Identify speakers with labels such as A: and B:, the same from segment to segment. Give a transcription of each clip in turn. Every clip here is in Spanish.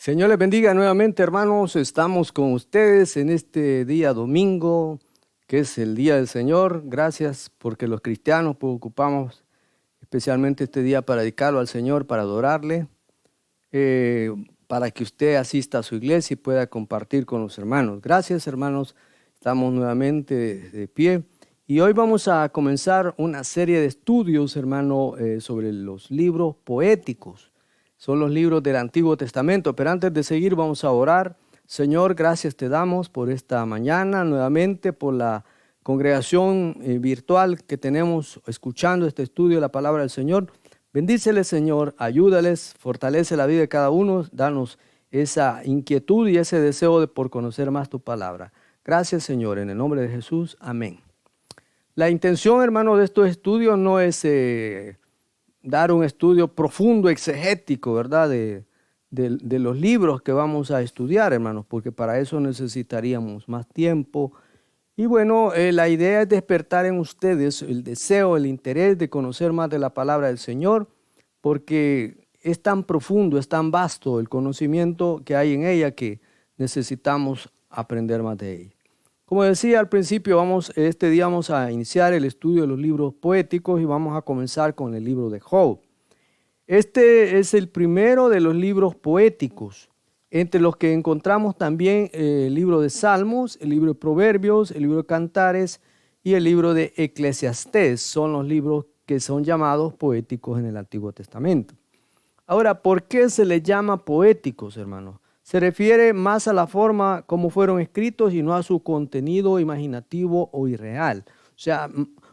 A: Señor les bendiga nuevamente, hermanos. Estamos con ustedes en este día domingo, que es el día del Señor. Gracias porque los cristianos pues, ocupamos especialmente este día para dedicarlo al Señor, para adorarle, para que usted asista a su iglesia y pueda compartir con los hermanos. Gracias, hermanos. Estamos nuevamente de pie. Y hoy vamos a comenzar una serie de estudios, hermano, sobre los libros poéticos. Son los libros del Antiguo Testamento. Pero antes de seguir vamos a orar. Señor, gracias te damos por esta mañana, nuevamente por la congregación virtual que tenemos escuchando este estudio de la palabra del Señor. Bendíceles, Señor, ayúdales, fortalece la vida de cada uno, danos esa inquietud y ese deseo por conocer más tu palabra. Gracias, Señor, en el nombre de Jesús. Amén. La intención, hermano, de estos estudios no es dar un estudio profundo, exegético, ¿verdad? De los libros que vamos a estudiar, hermanos, porque para eso necesitaríamos más tiempo. Y bueno, la idea es despertar en ustedes el deseo, el interés de conocer más de la palabra del Señor, porque es tan profundo, es tan vasto el conocimiento que hay en ella que necesitamos aprender más de ella. Como decía al principio, este día vamos a iniciar el estudio de los libros poéticos y vamos a comenzar con el libro de Job. Este es el primero de los libros poéticos, entre los que encontramos también el libro de Salmos, el libro de Proverbios, el libro de Cantares y el libro de Eclesiastés. Son los libros que son llamados poéticos en el Antiguo Testamento. Ahora, ¿por qué se les llama poéticos, hermanos? Se refiere más a la forma como fueron escritos y no a su contenido imaginativo o irreal. O sea,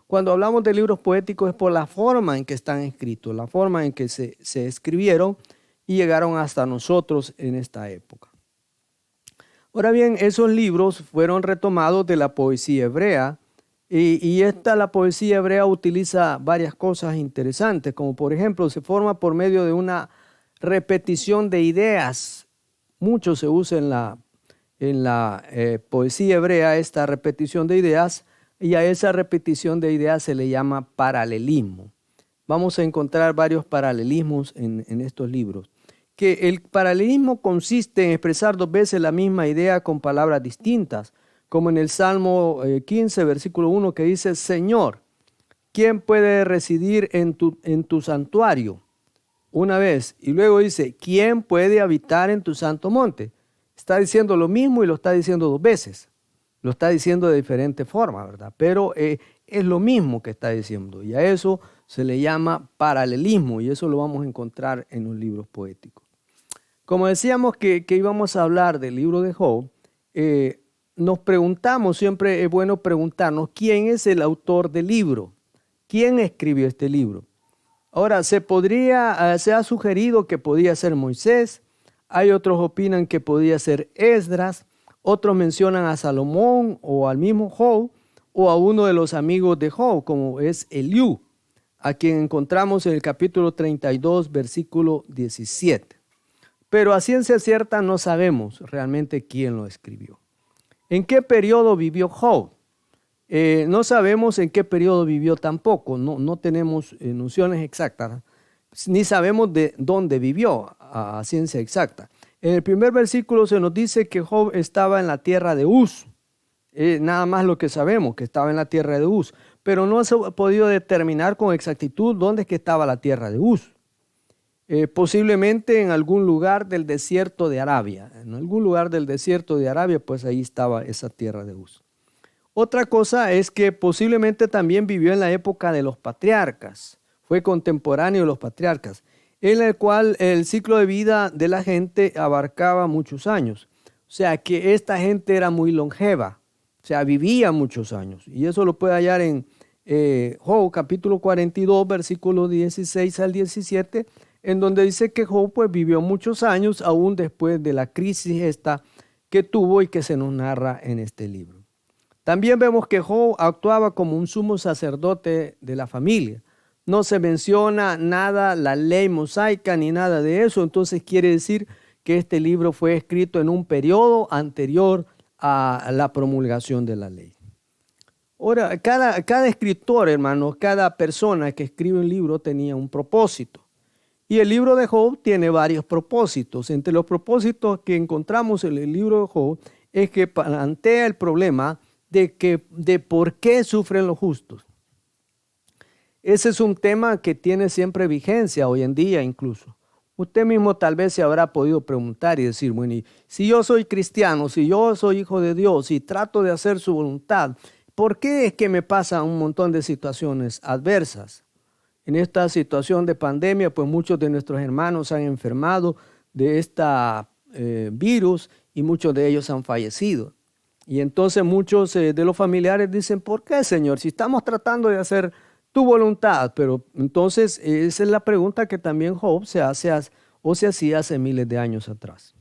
A: cuando hablamos de libros poéticos es por la forma en que están escritos, la forma en que se escribieron y llegaron hasta nosotros en esta época. Ahora bien, esos libros fueron retomados de la poesía hebrea la poesía hebrea utiliza varias cosas interesantes, como por ejemplo se forma por medio de una repetición de ideas. Mucho se usa en la poesía hebrea esta repetición de ideas, y a esa repetición de ideas se le llama paralelismo. Vamos a encontrar varios paralelismos en estos libros. Que el paralelismo consiste en expresar dos veces la misma idea con palabras distintas, como en el Salmo 15, versículo 1, que dice: Señor, ¿quién puede residir en tu santuario? Una vez, y luego dice: ¿quién puede habitar en tu santo monte? Está diciendo lo mismo y lo está diciendo dos veces. Lo está diciendo de diferente forma, ¿verdad? Pero es lo mismo que está diciendo, y a eso se le llama paralelismo, y eso lo vamos a encontrar en los libros poéticos. Como decíamos que íbamos a hablar del libro de Job, nos preguntamos, siempre es bueno preguntarnos, ¿quién es el autor del libro? ¿Quién escribió este libro? Ahora, se ha sugerido que podía ser Moisés, hay otros opinan que podía ser Esdras, otros mencionan a Salomón o al mismo Job o a uno de los amigos de Job, como es Eliú, a quien encontramos en el capítulo 32, versículo 17. Pero a ciencia cierta no sabemos realmente quién lo escribió. ¿En qué periodo vivió Job? No sabemos en qué periodo vivió tampoco, no tenemos nociones exactas, ni sabemos de dónde vivió a ciencia exacta. En el primer versículo se nos dice que Job estaba en la tierra de Uz, nada más lo que sabemos, que estaba en la tierra de Uz, pero no se ha podido determinar con exactitud dónde es que estaba la tierra de Uz. Posiblemente en algún lugar del desierto de Arabia. En algún lugar del desierto de Arabia, pues ahí estaba esa tierra de Uz. Otra cosa es que posiblemente también vivió en la época de los patriarcas. Fue contemporáneo de los patriarcas, en el cual el ciclo de vida de la gente abarcaba muchos años. O sea que esta gente era muy longeva, o sea, vivía muchos años. Y eso lo puede hallar en Job capítulo 42, versículos 16 al 17, en donde dice que Job pues vivió muchos años aún después de la crisis esta que tuvo y que se nos narra en este libro. También vemos que Job actuaba como un sumo sacerdote de la familia. No se menciona nada, la ley mosaica ni nada de eso, entonces quiere decir que este libro fue escrito en un periodo anterior a la promulgación de la ley. Ahora, cada escritor, hermanos, cada persona que escribe un libro tenía un propósito. Y el libro de Job tiene varios propósitos. Entre los propósitos que encontramos en el libro de Job es que plantea el problema de por qué sufren los justos. Ese es un tema que tiene siempre vigencia hoy en día incluso. Usted mismo tal vez se habrá podido preguntar y decir, bueno, y si yo soy cristiano, si yo soy hijo de Dios y trato de hacer su voluntad, ¿por qué es que me pasan un montón de situaciones adversas? En esta situación de pandemia, pues muchos de nuestros hermanos han enfermado de esta virus y muchos de ellos han fallecido. Y entonces muchos de los familiares dicen, ¿por qué, Señor? Si estamos tratando de hacer tu voluntad. Pero entonces esa es la pregunta que también Job se hacía hace miles de años atrás.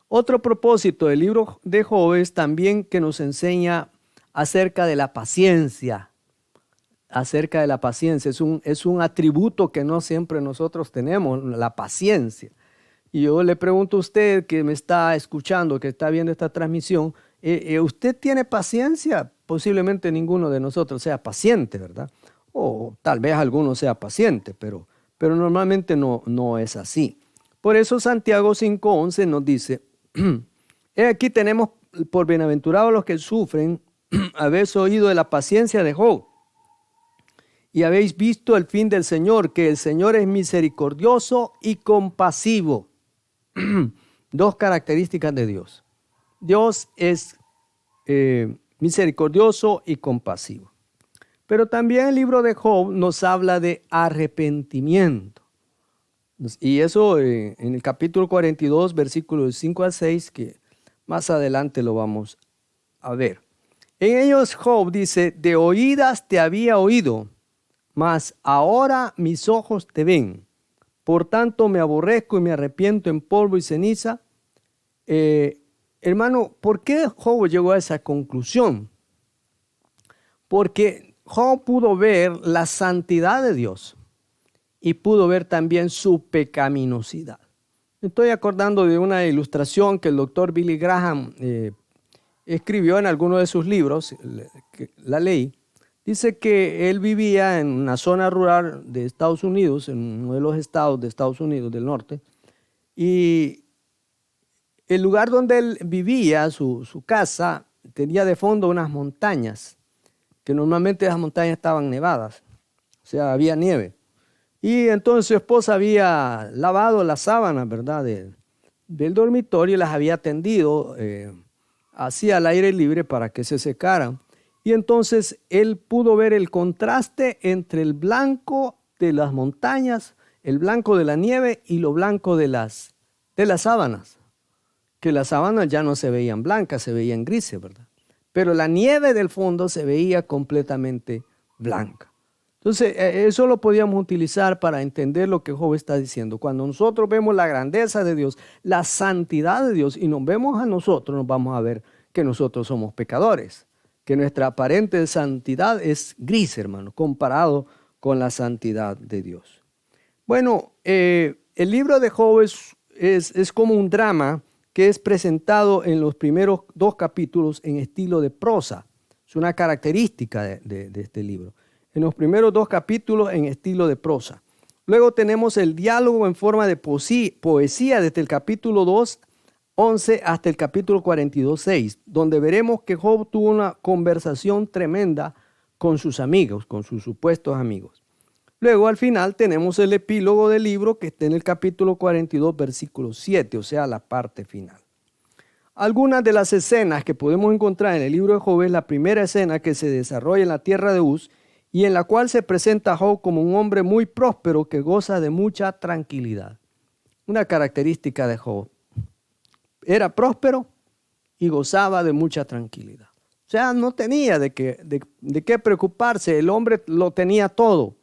A: Otro propósito del libro de Job es también que nos enseña acerca de la paciencia. Acerca de la paciencia. Es un atributo que no siempre nosotros tenemos, la paciencia. Y yo le pregunto a usted que me está escuchando, que está viendo esta transmisión, ¿usted tiene paciencia? Posiblemente ninguno de nosotros sea paciente, ¿verdad? O tal vez alguno sea paciente, pero normalmente no es así. Por eso Santiago 5:11 nos dice, aquí tenemos por bienaventurados los que sufren, habéis oído de la paciencia de Job y habéis visto el fin del Señor, que el Señor es misericordioso y compasivo. Dos características de Dios. Dios es misericordioso y compasivo. Pero también el libro de Job nos habla de arrepentimiento. Y eso en el capítulo 42, versículos 5 al 6, que más adelante lo vamos a ver. En ellos Job dice, de oídas te había oído, mas ahora mis ojos te ven. Por tanto me aborrezco y me arrepiento en polvo y ceniza. Hermano, ¿por qué Job llegó a esa conclusión? Porque Job pudo ver la santidad de Dios y pudo ver también su pecaminosidad. Me estoy acordando de una ilustración que el doctor Billy Graham escribió en alguno de sus libros, la leí. Dice que él vivía en una zona rural de Estados Unidos, en uno de los estados de Estados Unidos del norte, y el lugar donde él vivía, su casa, tenía de fondo unas montañas, que normalmente las montañas estaban nevadas, o sea, había nieve. Y entonces su esposa había lavado las sábanas, ¿verdad?, del dormitorio y las había tendido así al aire libre para que se secaran. Y entonces él pudo ver el contraste entre el blanco de las montañas, el blanco de la nieve y lo blanco de las sábanas. Que las sábanas ya no se veían blancas, se veían grises, ¿verdad? Pero la nieve del fondo se veía completamente blanca. Entonces, eso lo podíamos utilizar para entender lo que Job está diciendo. Cuando nosotros vemos la grandeza de Dios, la santidad de Dios, y nos vemos a nosotros, nos vamos a ver que nosotros somos pecadores, que nuestra aparente santidad es gris, hermano, comparado con la santidad de Dios. Bueno, el libro de Job es como un drama que es presentado en los primeros 2 capítulos en estilo de prosa. Es una característica de este libro. En los primeros 2 capítulos en estilo de prosa. Luego tenemos el diálogo en forma de poesía desde el capítulo 2:11 hasta el capítulo 42:6, donde veremos que Job tuvo una conversación tremenda con sus amigos, con sus supuestos amigos. Luego al final tenemos el epílogo del libro que está en el capítulo 42, versículo 7, o sea, la parte final. Algunas de las escenas que podemos encontrar en el libro de Job es la primera escena que se desarrolla en la tierra de Uz y en la cual se presenta a Job como un hombre muy próspero que goza de mucha tranquilidad. Una característica de Job. Era próspero y gozaba de mucha tranquilidad. O sea, no tenía de qué preocuparse. El hombre lo tenía todo.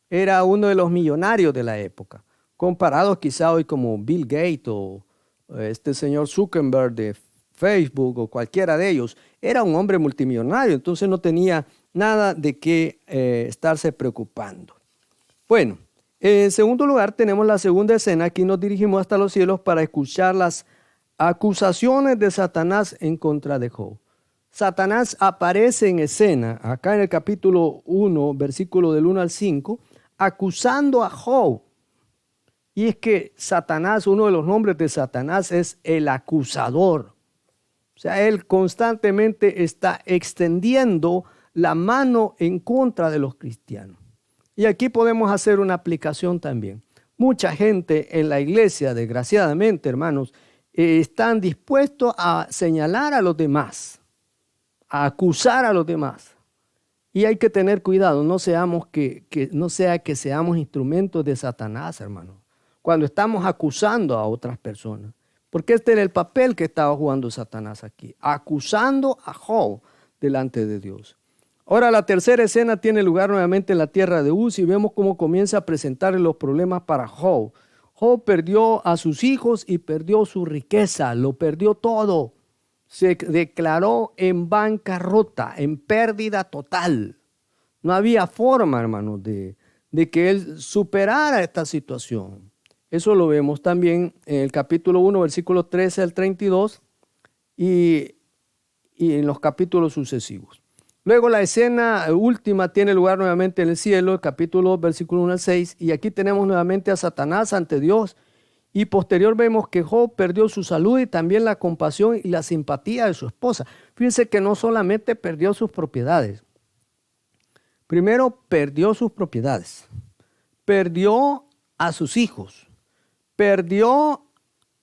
A: Era uno de los millonarios de la época. Comparado quizá hoy como Bill Gates o este señor Zuckerberg de Facebook o cualquiera de ellos. Era un hombre multimillonario, entonces no tenía nada de qué estarse preocupando. Bueno, en segundo lugar tenemos la segunda escena. Aquí nos dirigimos hasta los cielos para escuchar las acusaciones de Satanás en contra de Job. Satanás aparece en escena, acá en el capítulo 1, versículo del 1 al 5, acusando a Job. Y es que Satanás, uno de los nombres de Satanás es el acusador. O sea, él constantemente está extendiendo la mano en contra de los cristianos. Y aquí podemos hacer una aplicación también. Mucha gente en la iglesia, desgraciadamente, hermanos, están dispuestos a señalar a los demás, a acusar a los demás. Y hay que tener cuidado, no sea que seamos instrumentos de Satanás, hermanos, cuando estamos acusando a otras personas. Porque este era el papel que estaba jugando Satanás aquí, acusando a Job delante de Dios. Ahora la tercera escena tiene lugar nuevamente en la tierra de Uz y vemos cómo comienza a presentarle los problemas para Job. Job perdió a sus hijos y perdió su riqueza, lo perdió todo. Se declaró en bancarrota, en pérdida total. No había forma, hermanos, de que él superara esta situación. Eso lo vemos también en el capítulo 1, versículos 13 al 32 y en los capítulos sucesivos. Luego la escena última tiene lugar nuevamente en el cielo, el capítulo 2, versículo 1 al 6, y aquí tenemos nuevamente a Satanás ante Dios. Y posterior vemos que Job perdió su salud y también la compasión y la simpatía de su esposa. Fíjense que no solamente perdió sus propiedades. Primero perdió sus propiedades. Perdió a sus hijos. Perdió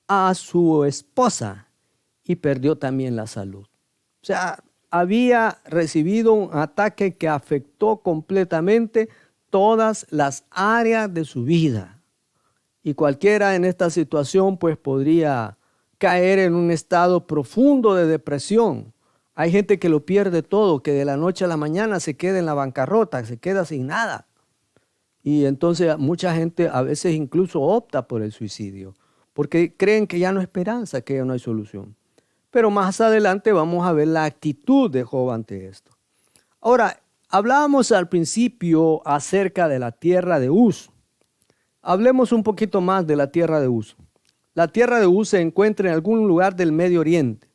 A: a su esposa y perdió también la salud. O sea, había recibido un ataque que afectó completamente todas las áreas de su vida. Y cualquiera en esta situación pues podría caer en un estado profundo de depresión. Hay gente que lo pierde todo, que de la noche a la mañana se queda en la bancarrota, se queda sin nada. Y entonces mucha gente a veces incluso opta por el suicidio, porque creen que ya no hay esperanza, que ya no hay solución. Pero más adelante vamos a ver la actitud de Job ante esto. Ahora, hablábamos al principio acerca de la tierra de Uz. Hablemos un poquito más de la tierra de Uz. La tierra de Uz se encuentra en algún lugar del Medio Oriente.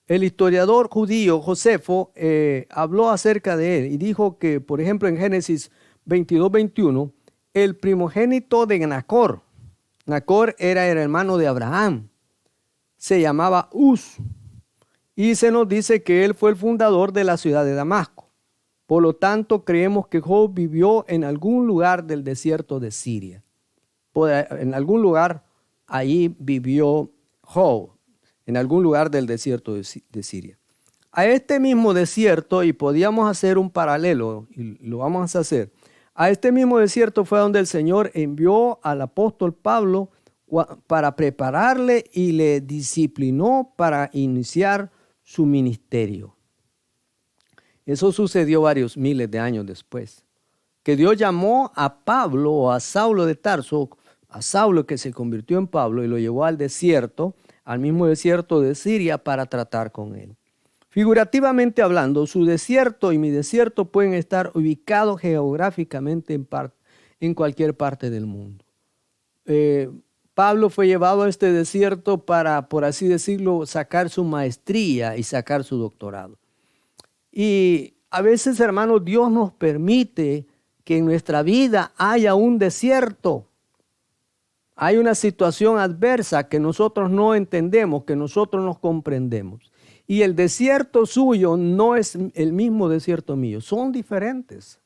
A: El historiador judío Josefo habló acerca de él y dijo que, por ejemplo, en Génesis 22:21, el primogénito de Nacor. Nacor era el hermano de Abraham. Se llamaba Uz. Y se nos dice que él fue el fundador de la ciudad de Damasco. Por lo tanto, creemos que Job vivió en algún lugar del desierto de Siria. En algún lugar allí vivió Job, en algún lugar del desierto de Siria. A este mismo desierto, y podíamos hacer un paralelo, y lo vamos a hacer, a este mismo desierto fue donde el Señor envió al apóstol Pablo para prepararle y le disciplinó para iniciar su ministerio. Eso sucedió varios miles de años después. Que Dios llamó a Pablo o a Saulo de Tarso, a Saulo que se convirtió en Pablo y lo llevó al desierto, al mismo desierto de Siria para tratar con él. Figurativamente hablando, su desierto y mi desierto pueden estar ubicados geográficamente en cualquier parte del mundo. Pablo fue llevado a este desierto para, por así decirlo, sacar su maestría y sacar su doctorado. Y a veces, hermanos, Dios nos permite que en nuestra vida haya un desierto. Hay una situación adversa que nosotros no entendemos, que nosotros no comprendemos. Y el desierto suyo no es el mismo desierto mío, son diferentes.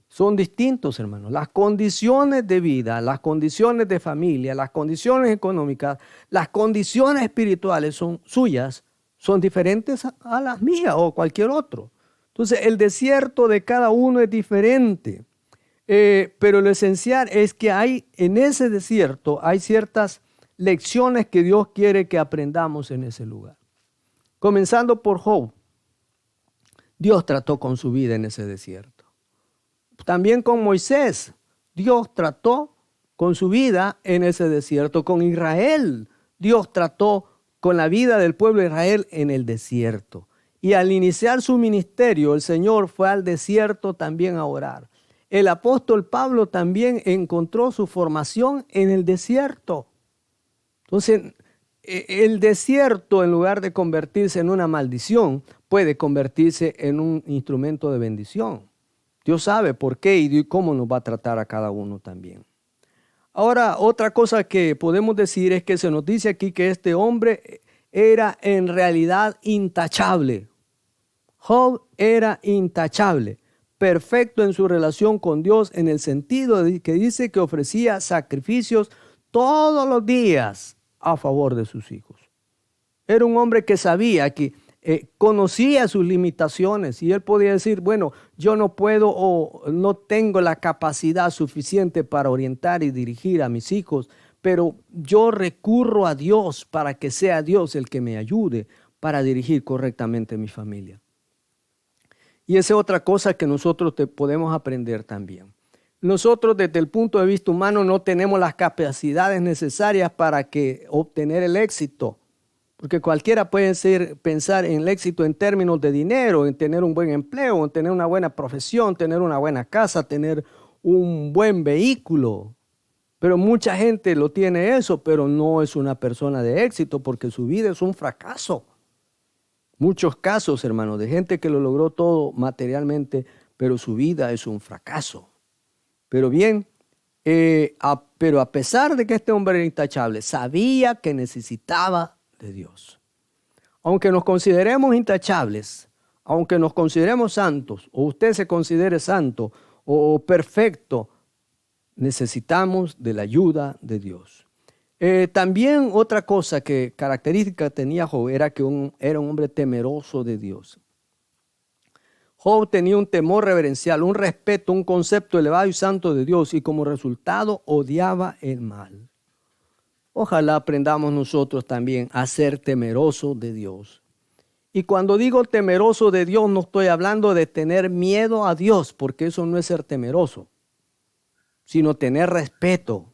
A: Son distintos, hermanos. Las condiciones de vida, las condiciones de familia, las condiciones económicas, las condiciones espirituales son suyas, son diferentes a las mías o cualquier otro. Entonces, el desierto de cada uno es diferente. Pero lo esencial es que en ese desierto hay ciertas lecciones que Dios quiere que aprendamos en ese lugar. Comenzando por Job. Dios trató con su vida en ese desierto. También con Moisés. Dios trató con su vida en ese desierto. Con Israel. Dios trató con la vida del pueblo de Israel en el desierto. Y al iniciar su ministerio, el Señor fue al desierto también a orar. El apóstol Pablo también encontró su formación en el desierto. Entonces, el desierto, en lugar de convertirse en una maldición, puede convertirse en un instrumento de bendición. Dios sabe por qué y cómo nos va a tratar a cada uno también. Ahora, otra cosa que podemos decir es que se nos dice aquí que este hombre era en realidad intachable. Job era intachable, perfecto en su relación con Dios en el sentido de que dice que ofrecía sacrificios todos los días a favor de sus hijos. Era un hombre que sabía que conocía sus limitaciones y él podía decir, bueno, yo no puedo o no tengo la capacidad suficiente para orientar y dirigir a mis hijos, pero yo recurro a Dios para que sea Dios el que me ayude para dirigir correctamente mi familia. Y esa es otra cosa que nosotros podemos aprender también. Nosotros desde el punto de vista humano no tenemos las capacidades necesarias para obtener el éxito. Porque cualquiera puede pensar en el éxito en términos de dinero, en tener un buen empleo, en tener una buena profesión, tener una buena casa, tener un buen vehículo. Pero mucha gente lo tiene eso, pero no es una persona de éxito porque su vida es un fracaso. Muchos casos, hermanos, de gente que lo logró todo materialmente, pero su vida es un fracaso. Pero bien, pero a pesar de que este hombre era intachable, sabía que necesitaba de Dios. Aunque nos consideremos intachables, aunque nos consideremos santos, o usted se considere santo o perfecto, necesitamos de la ayuda de Dios. También otra cosa que característica tenía Job era que era un hombre temeroso de Dios. Job tenía un temor reverencial, un respeto, un concepto elevado y santo de Dios y como resultado odiaba el mal. Ojalá aprendamos nosotros también a ser temerosos de Dios. Y cuando digo temeroso de Dios, no estoy hablando de tener miedo a Dios, porque eso no es ser temeroso, sino tener respeto,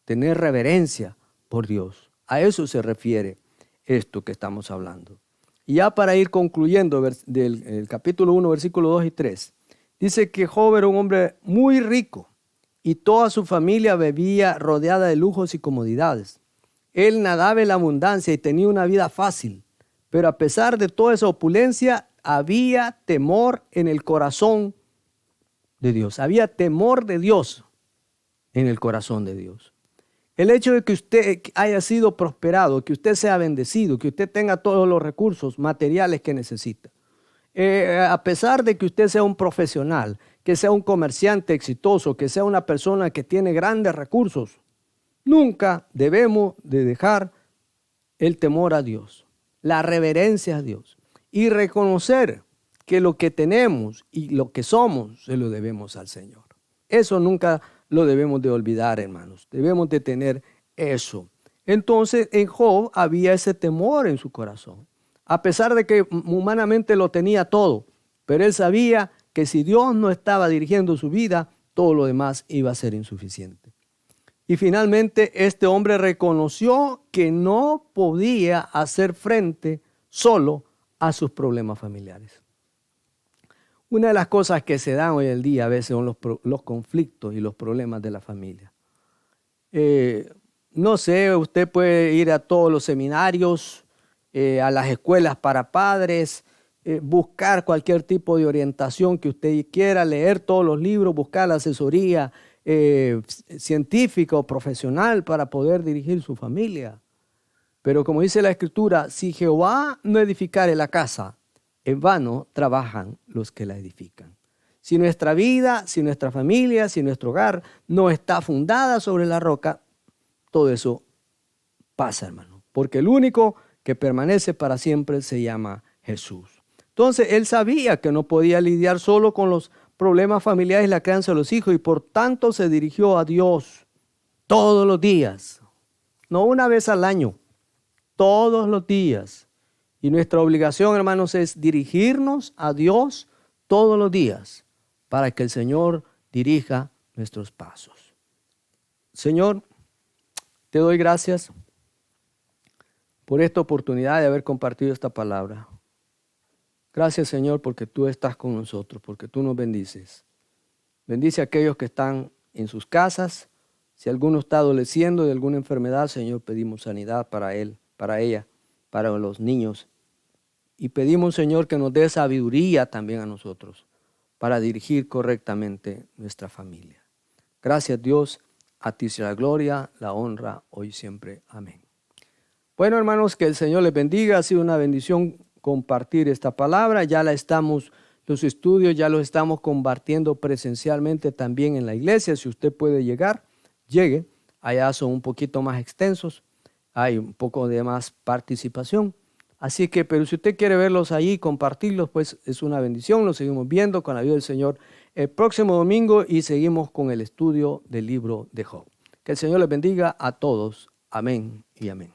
A: tener reverencia por Dios. A eso se refiere esto que estamos hablando. Y ya para ir concluyendo del capítulo 1, versículos 2 y 3, dice que Job era un hombre muy rico y toda su familia vivía rodeada de lujos y comodidades. Él nadaba en la abundancia y tenía una vida fácil, pero a pesar de toda esa opulencia, había temor en el corazón de Dios. Había temor de Dios en el corazón de Dios. El hecho de que usted haya sido prosperado, que usted sea bendecido, que usted tenga todos los recursos materiales que necesita, a pesar de que usted sea un profesional, que sea un comerciante exitoso, que sea una persona que tiene grandes recursos, nunca debemos de dejar el temor a Dios, la reverencia a Dios y reconocer que lo que tenemos y lo que somos se lo debemos al Señor. Eso nunca lo debemos de olvidar, hermanos. Debemos de tener eso. Entonces, en Job había ese temor en su corazón. A pesar de que humanamente lo tenía todo, pero él sabía que si Dios no estaba dirigiendo su vida, todo lo demás iba a ser insuficiente. Y finalmente, este hombre reconoció que no podía hacer frente solo a sus problemas familiares. Una de las cosas que se dan hoy en día a veces son los conflictos y los problemas de la familia. No sé, usted puede ir a todos los seminarios, a las escuelas para padres, buscar cualquier tipo de orientación que usted quiera, leer todos los libros, buscar la asesoría científica o profesional para poder dirigir su familia. Pero como dice la Escritura, si Jehová no edificare la casa, en vano trabajan los que la edifican. Si nuestra vida, si nuestra familia, si nuestro hogar no está fundada sobre la roca, todo eso pasa, hermano. Porque el único que permanece para siempre se llama Jesús. Entonces, él sabía que no podía lidiar solo con los problemas familiares y la crianza de los hijos y por tanto se dirigió a Dios todos los días. No una vez al año, todos los días. Y nuestra obligación, hermanos, es dirigirnos a Dios todos los días para que el Señor dirija nuestros pasos. Señor, te doy gracias por esta oportunidad de haber compartido esta palabra. Gracias, Señor, porque tú estás con nosotros, porque tú nos bendices. Bendice a aquellos que están en sus casas. Si alguno está adoleciendo de alguna enfermedad, Señor, pedimos sanidad para él, para ella, para los niños. Y pedimos, Señor, que nos dé sabiduría también a nosotros para dirigir correctamente nuestra familia. Gracias, Dios. A ti sea la gloria, la honra, hoy y siempre. Amén. Bueno, hermanos, que el Señor les bendiga. Ha sido una bendición compartir esta palabra. Los estudios ya los estamos compartiendo presencialmente también en la iglesia. Si usted puede llegar, llegue. Allá son un poquito más extensos. Hay un poco de más participación. Así que, pero si usted quiere verlos ahí, compartirlos, pues es una bendición. Los seguimos viendo con la ayuda del Señor el próximo domingo y seguimos con el estudio del libro de Job. Que el Señor les bendiga a todos. Amén y amén.